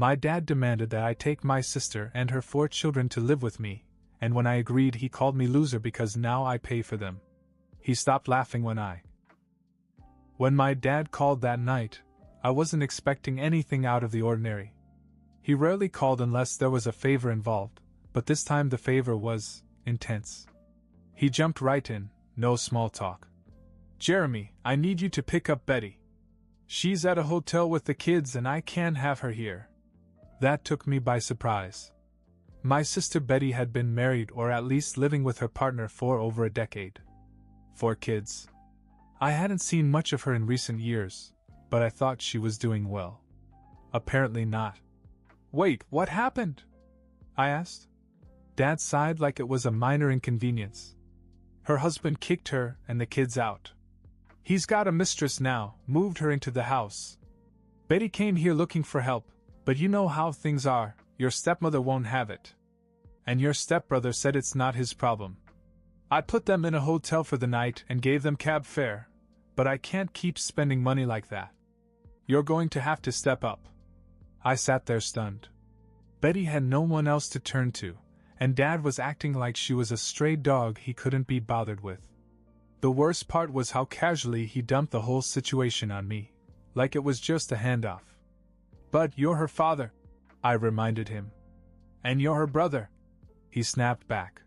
My dad demanded that I take my sister and her 4 children to live with me, and when I agreed, he called me loser because now I pay for them. He stopped laughing when my dad called that night. I wasn't expecting anything out of the ordinary. He rarely called unless there was a favor involved, but this time the favor was intense. He jumped right in, no small talk. "Jeremy, I need you to pick up Betty. She's at a hotel with the kids and I can't have her here." That took me by surprise. My sister Betty had been married or at least living with her partner for over a decade. 4 kids. I hadn't seen much of her in recent years, but I thought she was doing well. Apparently not. "Wait, what happened?" I asked. Dad sighed like it was a minor inconvenience. "Her husband kicked her and the kids out. He's got a mistress now, moved her into the house. Betty came here looking for help, but you know how things are, your stepmother won't have it. And your stepbrother said it's not his problem. I put them in a hotel for the night and gave them cab fare, but I can't keep spending money like that. You're going to have to step up." I sat there stunned. Betty had no one else to turn to, and Dad was acting like she was a stray dog he couldn't be bothered with. The worst part was how casually he dumped the whole situation on me, like it was just a handoff. "But you're her father," I reminded him. "And you're her brother," he snapped back.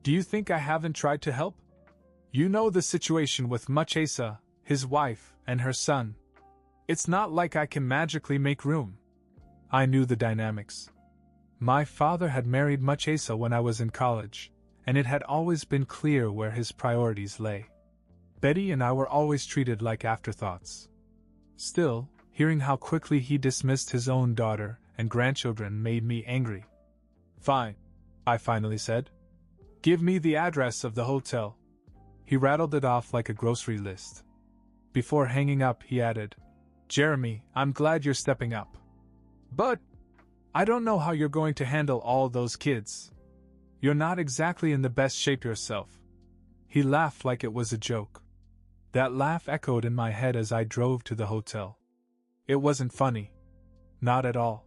"Do you think I haven't tried to help? You know the situation with Muchesa, his wife, and her son. It's not like I can magically make room." I knew the dynamics. My father had married Muchesa when I was in college, and it had always been clear where his priorities lay. Betty and I were always treated like afterthoughts. Still, hearing how quickly he dismissed his own daughter and grandchildren made me angry. "Fine," I finally said. "Give me the address of the hotel." He rattled it off like a grocery list. Before hanging up, he added, "Jeremy, I'm glad you're stepping up. But I don't know how you're going to handle all those kids. You're not exactly in the best shape yourself." He laughed like it was a joke. That laugh echoed in my head as I drove to the hotel. It wasn't funny. Not at all.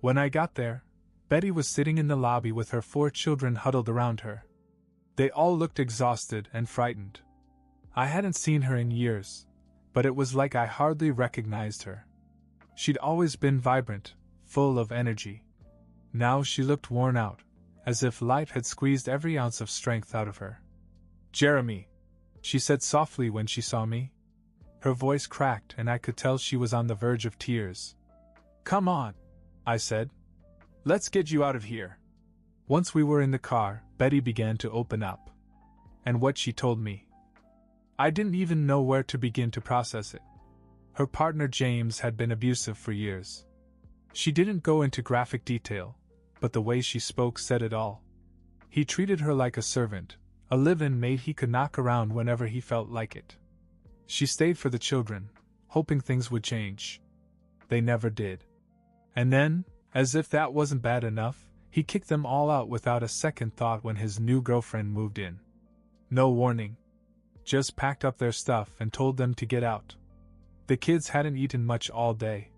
When I got there, Betty was sitting in the lobby with her 4 children huddled around her. They all looked exhausted and frightened. I hadn't seen her in years, but it was like I hardly recognized her. She'd always been vibrant, full of energy. Now she looked worn out, as if life had squeezed every ounce of strength out of her. "Jeremy," she said softly when she saw me. Her voice cracked and I could tell she was on the verge of tears. "Come on," I said. "Let's get you out of here." Once we were in the car, Betty began to open up. And what she told me, I didn't even know where to begin to process it. Her partner James had been abusive for years. She didn't go into graphic detail, but the way she spoke said it all. He treated her like a servant, a live-in maid he could knock around whenever he felt like it. She stayed for the children, hoping things would change. They never did. And then, as if that wasn't bad enough, he kicked them all out without a second thought when his new girlfriend moved in. No warning. Just packed up their stuff and told them to get out. The kids hadn't eaten much all day.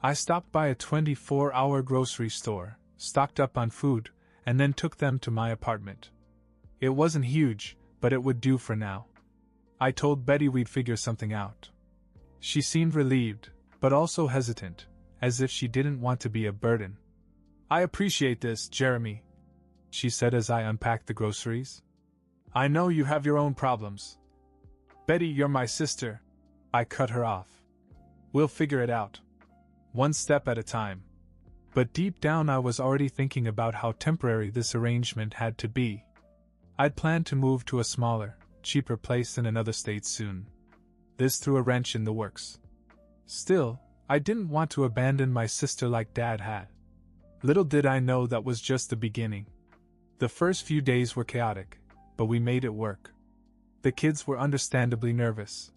I stopped by a 24-hour grocery store, stocked up on food, and then took them to my apartment. It wasn't huge, but it would do for now. I told Betty we'd figure something out. She seemed relieved, but also hesitant, as if she didn't want to be a burden. "I appreciate this, Jeremy," she said as I unpacked the groceries. "I know you have your own problems." "Betty, you're my sister," I cut her off. "We'll figure it out. One step at a time." But deep down I was already thinking about how temporary this arrangement had to be. I'd planned to move to a smaller, cheaper place in another state soon. This threw a wrench in the works. Still, I didn't want to abandon my sister like Dad had. Little did I know that was just the beginning. The first few days were chaotic, but we made it work. The kids were understandably nervous.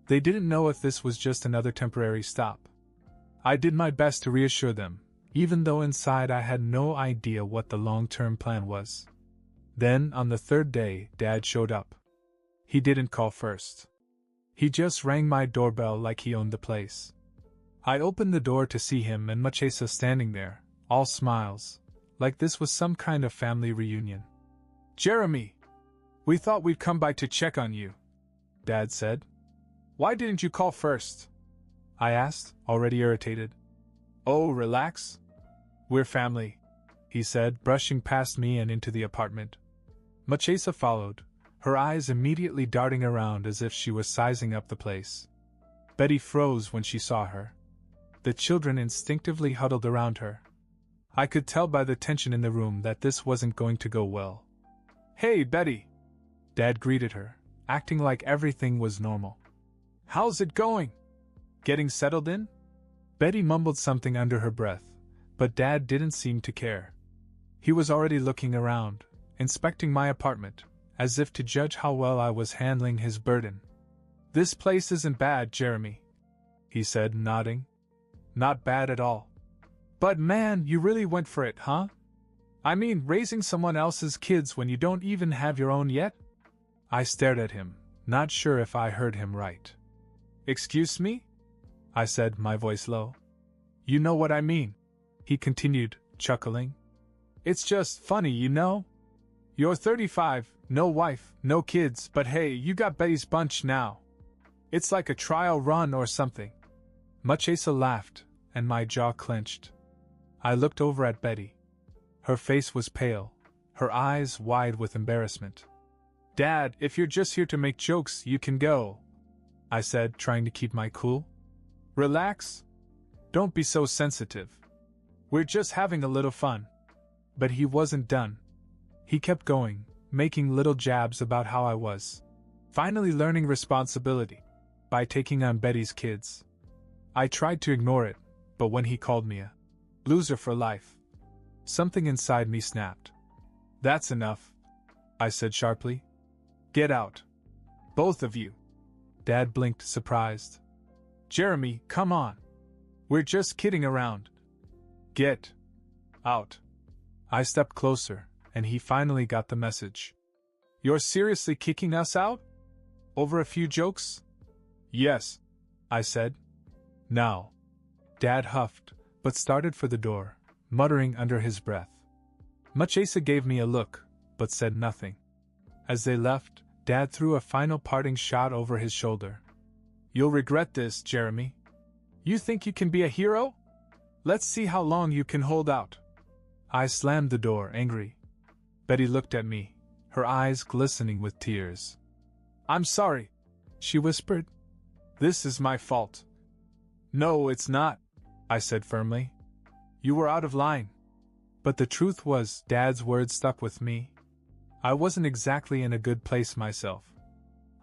They didn't know if this was just another temporary stop. I did my best to reassure them, even though inside I had no idea what the long-term plan was. Then, on the 3rd day, Dad showed up. He didn't call first. He just rang my doorbell like he owned the place. I opened the door to see him and Machesa standing there, all smiles, like this was some kind of family reunion. "Jeremy! We thought we'd come by to check on you," Dad said. "Why didn't you call first?" I asked, already irritated. "Oh, relax. We're family," he said, brushing past me and into the apartment. Machesa followed, her eyes immediately darting around as if she was sizing up the place. Betty froze when she saw her. The children instinctively huddled around her. I could tell by the tension in the room that this wasn't going to go well. "Hey, Betty!" Dad greeted her, acting like everything was normal. "How's it going? Getting settled in?" Betty mumbled something under her breath, but Dad didn't seem to care. He was already looking around, inspecting my apartment, as if to judge how well I was handling his burden. "This place isn't bad, Jeremy," he said, nodding. "Not bad at all. But man, you really went for it, huh? I mean, raising someone else's kids when you don't even have your own yet?" I stared at him, not sure if I heard him right. "Excuse me?" I said, my voice low. "You know what I mean," he continued, chuckling. "It's just funny, you know? You're 35, no wife, no kids, but hey, you got Betty's bunch now. It's like a trial run or something." Machesa laughed, and my jaw clenched. I looked over at Betty. Her face was pale, her eyes wide with embarrassment. "Dad, if you're just here to make jokes, you can go," I said, trying to keep my cool. "Relax. Don't be so sensitive. We're just having a little fun." But he wasn't done. He kept going, making little jabs about how I was finally learning responsibility by taking on Betty's kids. I tried to ignore it, but when he called me a loser for life, something inside me snapped. "That's enough," I said sharply. "Get out. Both of you." Dad blinked, surprised. "Jeremy, come on. We're just kidding around. Get out." I stepped closer, and he finally got the message. "You're seriously kicking us out? Over a few jokes?" "Yes," I said. "Now." Dad huffed, but started for the door, muttering under his breath. Machesa gave me a look, but said nothing. As they left, Dad threw a final parting shot over his shoulder. "You'll regret this, Jeremy. You think you can be a hero? Let's see how long you can hold out." I slammed the door, angry. Betty looked at me, her eyes glistening with tears. "I'm sorry," she whispered. "This is my fault." "No, it's not," I said firmly. "You were out of line." But the truth was, Dad's words stuck with me. I wasn't exactly in a good place myself.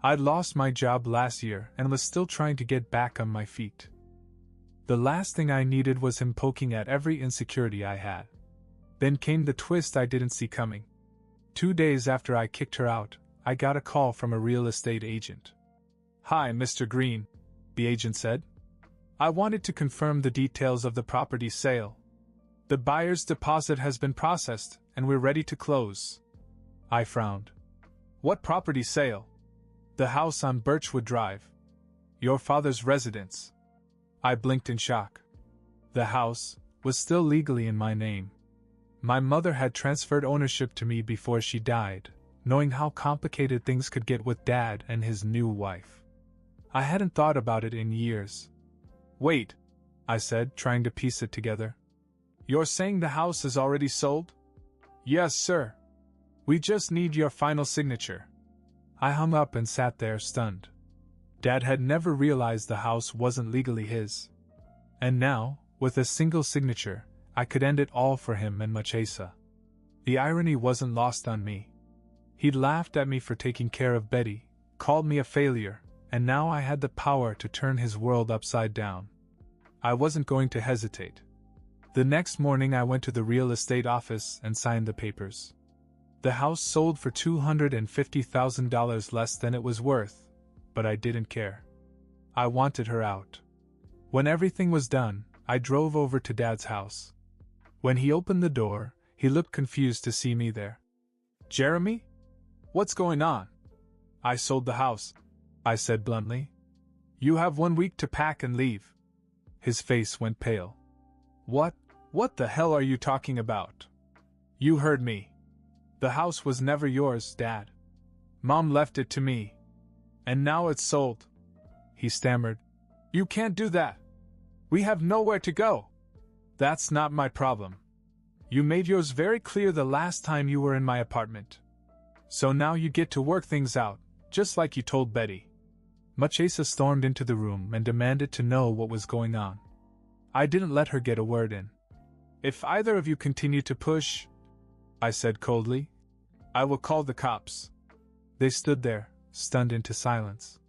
I'd lost my job last year and was still trying to get back on my feet. The last thing I needed was him poking at every insecurity I had. Then came the twist I didn't see coming. 2 days after I kicked her out, I got a call from a real estate agent. "Hi, Mr. Green," the agent said. "I wanted to confirm the details of the property sale. The buyer's deposit has been processed, and we're ready to close." I frowned. "What property sale?" "The house on Birchwood Drive. Your father's residence." I blinked in shock. The house was still legally in my name. My mother had transferred ownership to me before she died, knowing how complicated things could get with Dad and his new wife. I hadn't thought about it in years. "Wait," I said, trying to piece it together. "You're saying the house is already sold?" "Yes, sir. We just need your final signature." I hung up and sat there stunned. Dad had never realized the house wasn't legally his. And now, with a single signature, I could end it all for him and Machesa. The irony wasn't lost on me. He'd laughed at me for taking care of Betty, called me a failure, and now I had the power to turn his world upside down. I wasn't going to hesitate. The next morning I went to the real estate office and signed the papers. The house sold for $250,000 less than it was worth, but I didn't care. I wanted her out. When everything was done, I drove over to Dad's house. When he opened the door, he looked confused to see me there. "Jeremy? What's going on?" "I sold the house," I said bluntly. "You have 1 week to pack and leave." His face went pale. What the hell are you talking about? You heard me. The house was never yours, Dad. Mom left it to me. And now it's sold. He stammered. You can't do that. We have nowhere to go. That's not my problem. You made yours very clear the last time you were in my apartment. So now you get to work things out, just like you told Betty. Marchesa stormed into the room and demanded to know what was going on. I didn't let her get a word in. If either of you continue to push, I said coldly, I will call the cops. They stood there, stunned into silence.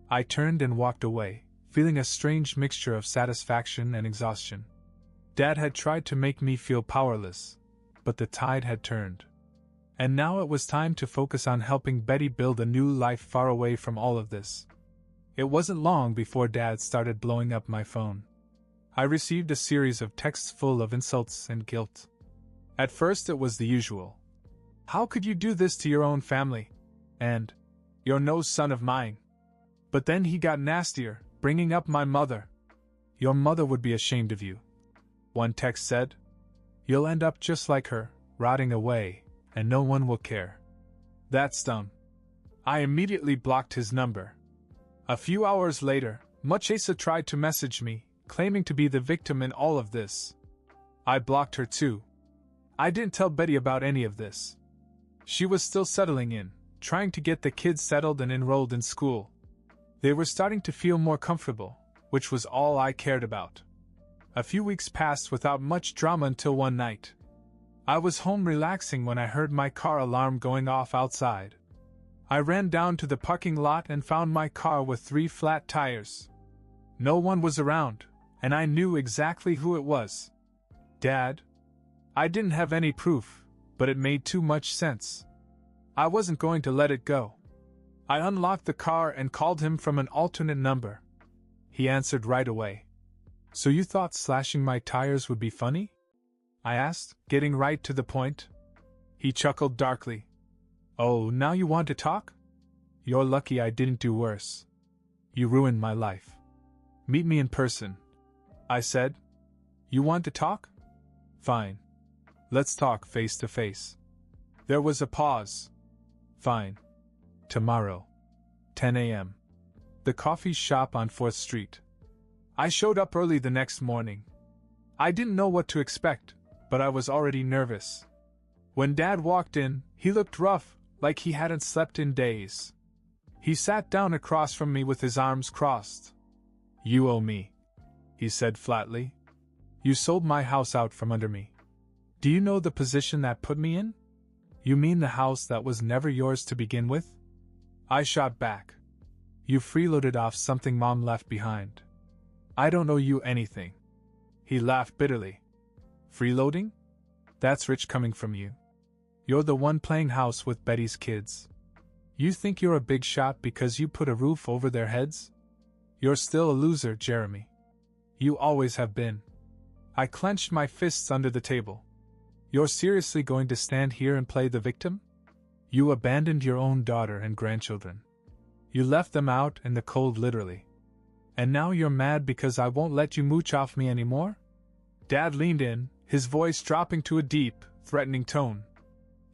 I turned and walked away, feeling a strange mixture of satisfaction and exhaustion. Dad had tried to make me feel powerless, but the tide had turned. And now it was time to focus on helping Betty build a new life far away from all of this. It wasn't long before Dad started blowing up my phone. I received a series of texts full of insults and guilt. At first it was the usual. How could you do this to your own family? And, you're no son of mine. But then he got nastier, bringing up my mother. Your mother would be ashamed of you. One text said, you'll end up just like her, rotting away, and no one will care. That stung. I immediately blocked his number. A few hours later, Marchesa tried to message me, claiming to be the victim in all of this. I blocked her too. I didn't tell Betty about any of this. She was still settling in, trying to get the kids settled and enrolled in school. They were starting to feel more comfortable, which was all I cared about. A few weeks passed without much drama until one night. I was home relaxing when I heard my car alarm going off outside. I ran down to the parking lot and found my car with 3 flat tires. No one was around, and I knew exactly who it was. Dad. I didn't have any proof, but it made too much sense. I wasn't going to let it go. I unlocked the car and called him from an alternate number. He answered right away. So you thought slashing my tires would be funny? I asked, getting right to the point. He chuckled darkly. Oh, now you want to talk? You're lucky I didn't do worse. You ruined my life. Meet me in person, I said. You want to talk? Fine. Let's talk face to face. There was a pause. Fine. Tomorrow. 10 a.m. The coffee shop on 4th Street. I showed up early the next morning. I didn't know what to expect, but I was already nervous. When Dad walked in, he looked rough, like he hadn't slept in days. He sat down across from me with his arms crossed. You owe me, he said flatly. You sold my house out from under me. Do you know the position that put me in? You mean the house that was never yours to begin with? I shot back. You freeloaded off something Mom left behind. I don't owe you anything. He laughed bitterly. Freeloading? That's rich coming from you. You're the one playing house with Betty's kids. You think you're a big shot because you put a roof over their heads? You're still a loser, Jeremy. You always have been. I clenched my fists under the table. You're seriously going to stand here and play the victim? You abandoned your own daughter and grandchildren. You left them out in the cold literally. And now you're mad because I won't let you mooch off me anymore? Dad leaned in, his voice dropping to a deep, threatening tone.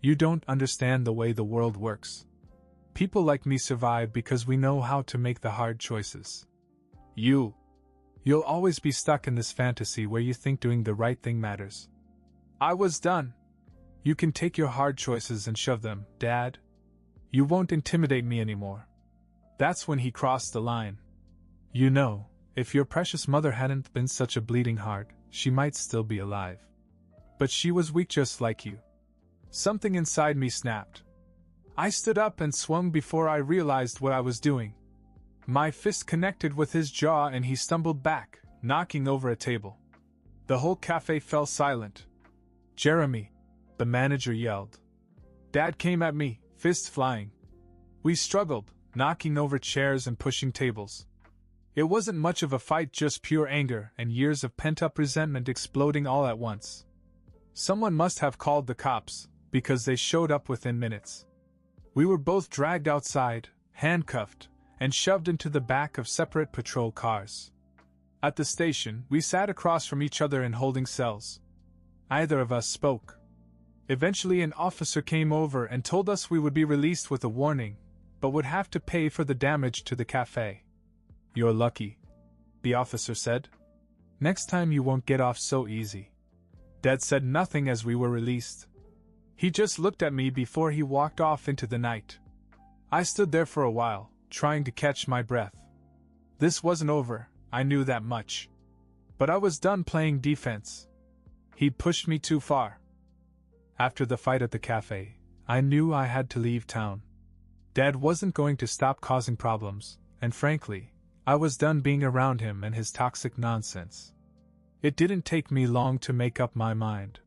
You don't understand the way the world works. People like me survive because we know how to make the hard choices. You'll always be stuck in this fantasy where you think doing the right thing matters. I was done. You can take your hard choices and shove them, Dad. You won't intimidate me anymore. That's when he crossed the line. You know, if your precious mother hadn't been such a bleeding heart, she might still be alive. But she was weak just like you. Something inside me snapped. I stood up and swung before I realized what I was doing. My fist connected with his jaw and he stumbled back, knocking over a table. The whole cafe fell silent. Jeremy, the manager yelled. Dad came at me, fists flying. We struggled, knocking over chairs and pushing tables. It wasn't much of a fight, just pure anger and years of pent-up resentment exploding all at once. Someone must have called the cops, because they showed up within minutes. We were both dragged outside, handcuffed, and shoved into the back of separate patrol cars. At the station, we sat across from each other in holding cells. Neither of us spoke. Eventually, an officer came over and told us we would be released with a warning, but would have to pay for the damage to the cafe. "You're lucky," the officer said. "Next time you won't get off so easy." Dad said nothing as we were released. He just looked at me before he walked off into the night. I stood there for a while, trying to catch my breath. This wasn't over, I knew that much. But I was done playing defense. He'd pushed me too far. After the fight at the cafe, I knew I had to leave town. Dad wasn't going to stop causing problems, and frankly, I was done being around him and his toxic nonsense. It didn't take me long to make up my mind.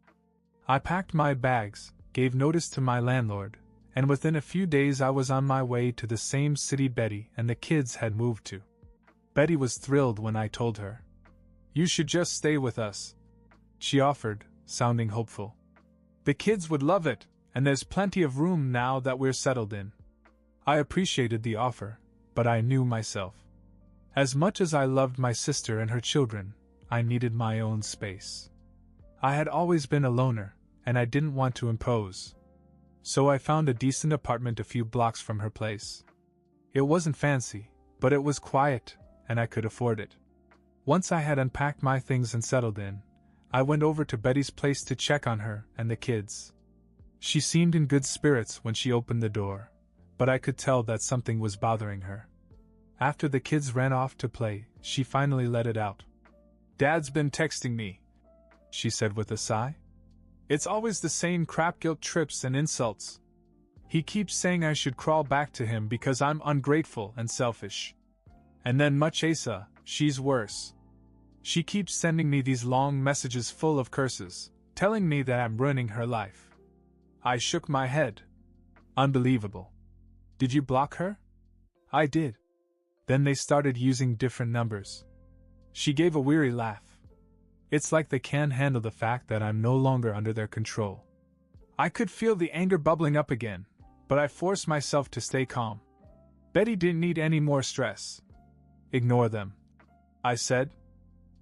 I packed my bags, gave notice to my landlord, and within a few days I was on my way to the same city Betty and the kids had moved to. Betty was thrilled when I told her. "You should just stay with us," she offered, sounding hopeful. "The kids would love it, and there's plenty of room now that we're settled in." I appreciated the offer, but I knew myself. As much as I loved my sister and her children, I needed my own space. I had always been a loner, and I didn't want to impose. So I found a decent apartment a few blocks from her place. It wasn't fancy, but it was quiet, and I could afford it. Once I had unpacked my things and settled in, I went over to Betty's place to check on her and the kids. She seemed in good spirits when she opened the door, but I could tell that something was bothering her. After the kids ran off to play, she finally let it out. "Dad's been texting me," she said with a sigh. "It's always the same crap, guilt trips and insults. He keeps saying I should crawl back to him because I'm ungrateful and selfish. And then much Asa, she's worse. She keeps sending me these long messages full of curses, telling me that I'm ruining her life." I shook my head. "Unbelievable. Did you block her?" "I did. Then they started using different numbers." She gave a weary laugh. "It's like they can't handle the fact that I'm no longer under their control." I could feel the anger bubbling up again, but I forced myself to stay calm. Betty didn't need any more stress. "Ignore them," I said.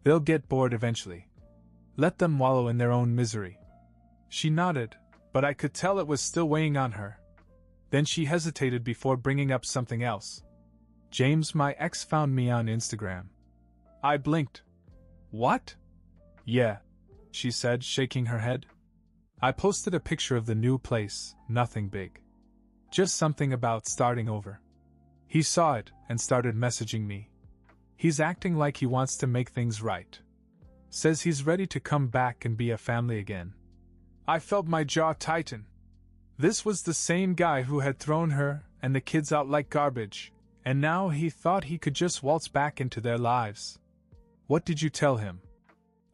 "They'll get bored eventually. Let them wallow in their own misery." She nodded, but I could tell it was still weighing on her. Then she hesitated before bringing up something else. "James, my ex, found me on Instagram." I blinked. "What?" "Yeah," she said, shaking her head. "I posted a picture of the new place, nothing big. Just something about starting over. He saw it and started messaging me. He's acting like he wants to make things right. Says he's ready to come back and be a family again." I felt my jaw tighten. This was the same guy who had thrown her and the kids out like garbage, and now he thought he could just waltz back into their lives. "What did you tell him?"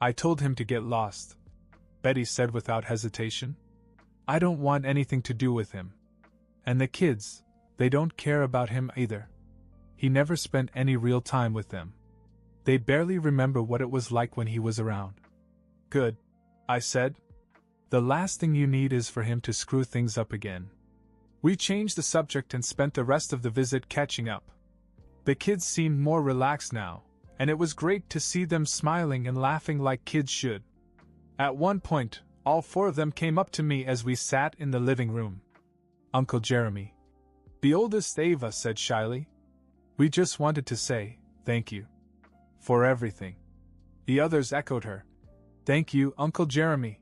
"I told him to get lost," Betty said without hesitation. "I don't want anything to do with him. And the kids, they don't care about him either. He never spent any real time with them. They barely remember what it was like when he was around." "Good," I said. "The last thing you need is for him to screw things up again." We changed the subject and spent the rest of the visit catching up. The kids seemed more relaxed now, and it was great to see them smiling and laughing like kids should. At one point, all four of them came up to me as we sat in the living room. "Uncle Jeremy," the oldest Ava said shyly. "We just wanted to say, thank you. For everything." The others echoed her. "Thank you, Uncle Jeremy."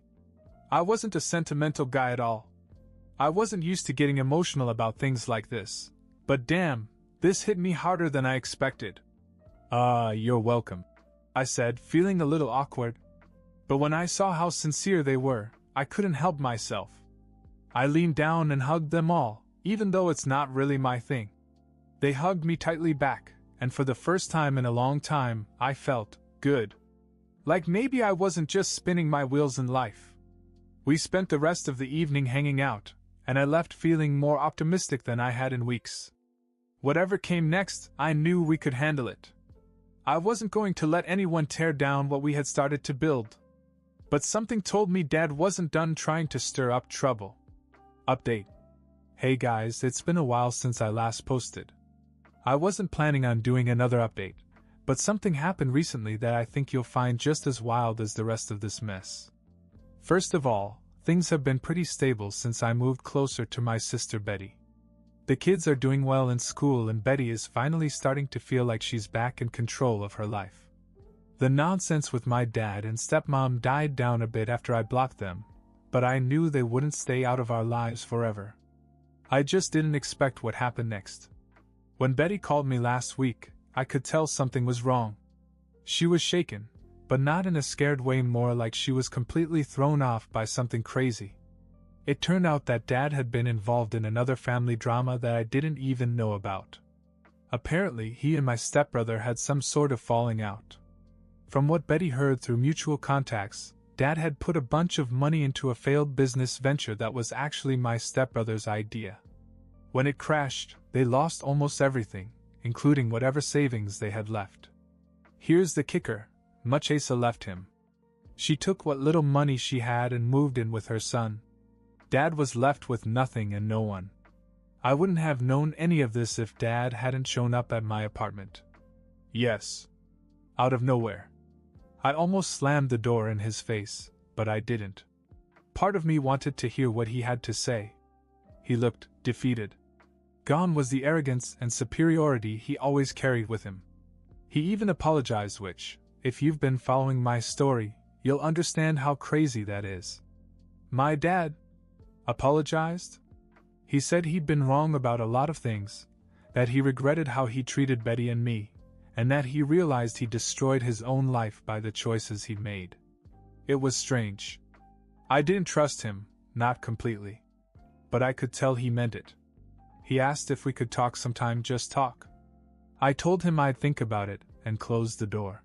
I wasn't a sentimental guy at all. I wasn't used to getting emotional about things like this, but damn, this hit me harder than I expected. You're welcome," I said, feeling a little awkward. But when I saw how sincere they were, I couldn't help myself. I leaned down and hugged them all, even though it's not really my thing. They hugged me tightly back, and for the first time in a long time, I felt good. Like maybe I wasn't just spinning my wheels in life. We spent the rest of the evening hanging out, and I left feeling more optimistic than I had in weeks. Whatever came next, I knew we could handle it. I wasn't going to let anyone tear down what we had started to build. But something told me Dad wasn't done trying to stir up trouble. Update. Hey guys, it's been a while since I last posted. I wasn't planning on doing another update, But something happened recently that I think you'll find just as wild as the rest of this mess. First of all, things have been pretty stable since I moved closer to my sister Betty. The kids are doing well in school and Betty is finally starting to feel like she's back in control of her life. The nonsense with my dad and stepmom died down a bit after I blocked them, but I knew they wouldn't stay out of our lives forever. I just didn't expect what happened next. When Betty called me last week, I could tell something was wrong. She was shaken, but not in a scared way, more like she was completely thrown off by something crazy. It turned out that Dad had been involved in another family drama that I didn't even know about. Apparently, he and my stepbrother had some sort of falling out. From what Betty heard through mutual contacts, Dad had put a bunch of money into a failed business venture that was actually my stepbrother's idea. When it crashed, they lost almost everything, including whatever savings they had left. Here's the kicker: much Asa left him. She took what little money she had and moved in with her son. Dad was left with nothing and no one. I wouldn't have known any of this if Dad hadn't shown up at my apartment. Yes. Out of nowhere. I almost slammed the door in his face, but I didn't. Part of me wanted to hear what he had to say. He looked defeated. Gone was the arrogance and superiority he always carried with him. He even apologized, which, if you've been following my story, you'll understand how crazy that is. My dad apologized? He said he'd been wrong about a lot of things, that he regretted how he treated Betty and me, and that he realized he destroyed his own life by the choices he'd made. It was strange. I didn't trust him, not completely. But I could tell he meant it. He asked if we could talk sometime, just talk. I told him I'd think about it, and closed the door.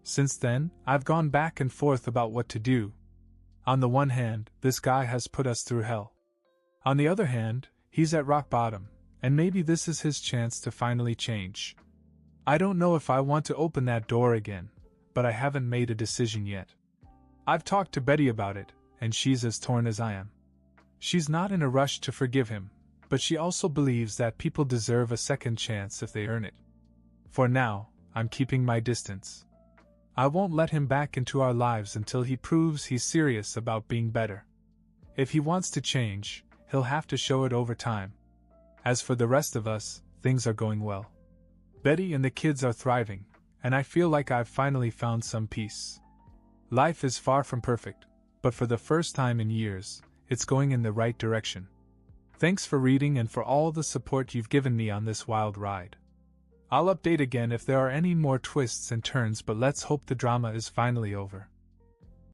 Since then, I've gone back and forth about what to do. On the one hand, this guy has put us through hell. On the other hand, he's at rock bottom, and maybe this is his chance to finally change. I don't know if I want to open that door again, but I haven't made a decision yet. I've talked to Betty about it, and she's as torn as I am. She's not in a rush to forgive him, but she also believes that people deserve a second chance if they earn it. For now, I'm keeping my distance. I won't let him back into our lives until he proves he's serious about being better. If he wants to change, he'll have to show it over time. As for the rest of us, things are going well. Betty and the kids are thriving, and I feel like I've finally found some peace. Life is far from perfect, but for the first time in years, it's going in the right direction. Thanks for reading and for all the support you've given me on this wild ride. I'll update again if there are any more twists and turns, but let's hope the drama is finally over.